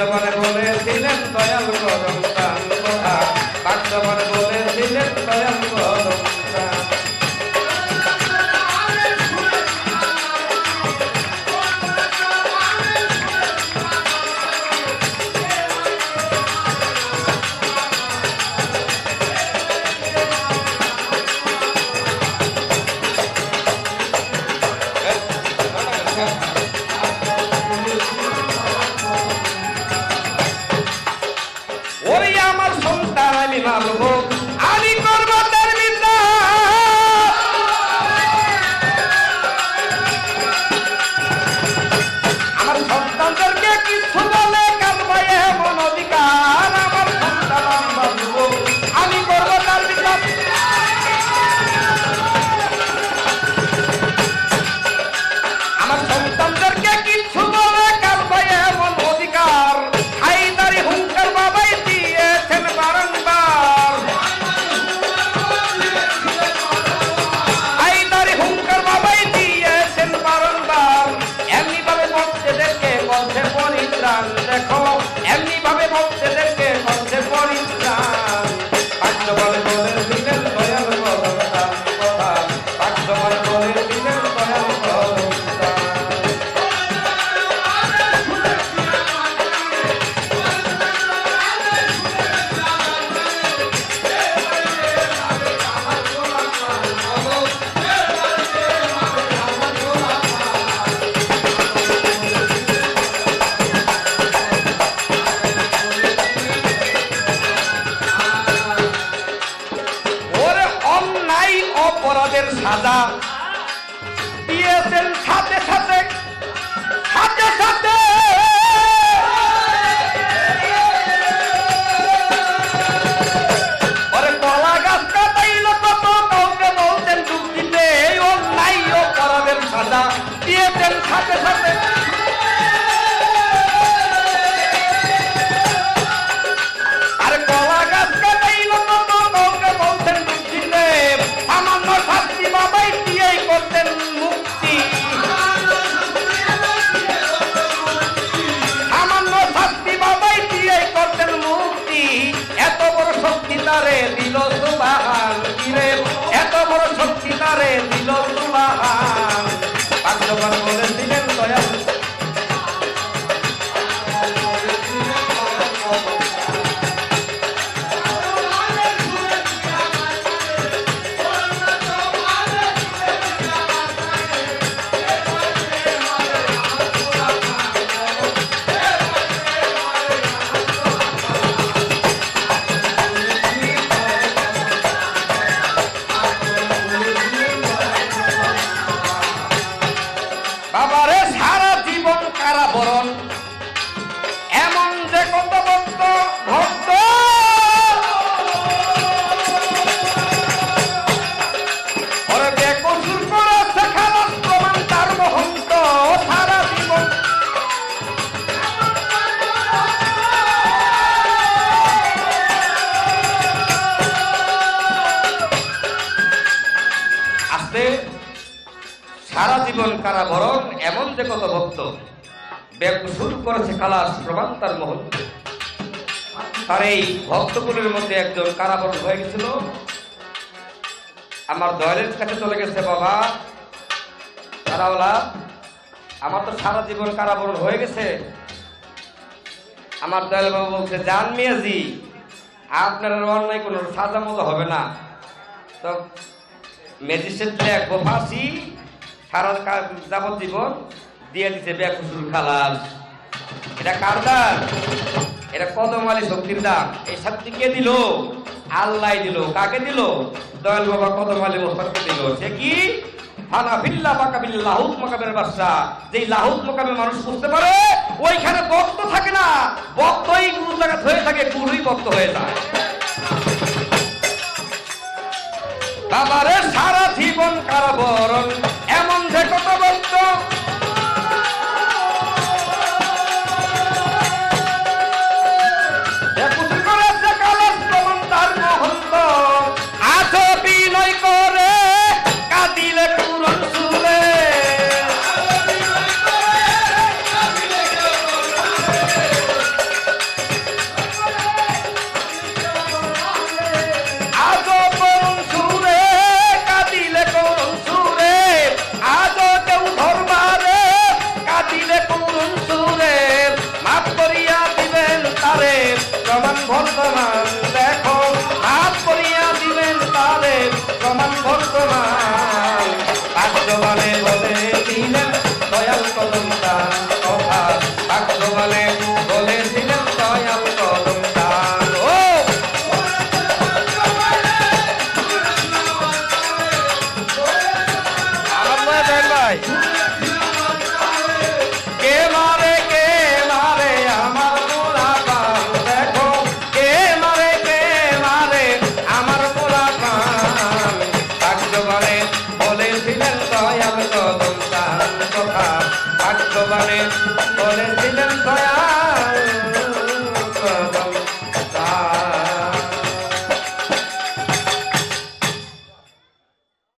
কার্যবানে বলেছিলেন দয়াল করম প্রাণ কথা কার্যবানে বলেছিলেন দয়াল করম প্রাণ আমি করব তার বিদ্যা আমার সন্তানদেরকে কিছু বলে কাঁদবে এমন অধিকার আমার সন্তান আমি করব তার বিদ্যা আমার সন্তানদেরকে কিছু বলে কাঁদবে এমন অধিকার হায়দারি হুঙ্কার বাবাই দিয়েছেন বারংবার হায়দারি হুঙ্কার বাবাই দিয়েছেন বারংবার এমনি ভাবে ভক্তদেরকে করছে পরিত্রাণ দেখো এমনি ভাবে ভক্তদেরকে করছে পরিত্রাণ কার্যবলে বলেছিলেন দয়াল করম প্রাণ কথা কার্যবলে বলেছিলেন দয়াল করম অপরাধের সাজা দিয়েছেন সাথে সাথে সাথে সাথে ওরে কলা গাছ কাটাইল কত কাউকে বলতেন যুক্তিতে এই অন্যায় অপরাধের সাজা দিয়েছেন সাথে সাথে আরে কলা গাছ কাটাইল কত কাউকে বলতেন যুক্তিতে সামান্য শাস্তি বাবাই দিয়েই করতেন মুক্তি সামান্য শাস্তি বাবাই দিয়েই করতেন মুক্তি এত বড় শক্তি তারে দিল সুবহান কিরে এত বড় শক্তি তারে দিল সুবহান কার্যবান বলেছিলেন দয়াল বাবারে সারা জীবন কারাবরণ এমন যে কত ভক্ত ভক্ত ওরে বেকসুর করেছে খালাস প্রমাণ তার মহন্ত সারা জীবন আস্তে সারা জীবন কারাবরণ এমন যে কত ভক্ত বেকসুর করেছে খালাস প্রমাণ তার মহন্ত আর এই ভক্তগুলোর মধ্যে একজন কারাবরণ হয়ে গেছিল আমার দয়ালের কাছে চলে গেছে বাবা তারাওয়ালা আমার তো সারা জীবন কারাবরণ হয়ে গেছে আমার দয়াল বাবা বলছে জান মিয়াজি আপনার অন্যায় কোনো সাজা মতো হবে না তো ম্যাজিস্ট্রেট দেখবো ফাঁসি সারা যাবজ্জীবন দিয়ে দিছে বেকসুর খালাস এটা কার দান এটা কদম আলী শক্তির দান এই শাস্তি কে দিল আল্লাহ দিল কাকে দিল দয়াল বাবা কদম আলী মোস্তাককে দিল সে কি হানাফিল্লাহ বাকাবিল লাহুত মাকামের বাদশা যেই লাহুত মাকামে মানুষ বুঝতে পারে ওইখানে ভক্ত থাকে না ভক্তই গুরু জায়গা হয়ে থাকে গুরুই ভক্ত হয়ে যায় বাবারে সারা জীবন কারাবরণ এমন যে কত ভক্ত তার মহন্ত আজ বিনয় করে কাঁদিলে পুরন সুরে ভাগ্যবানে বলেছিলেন দয়া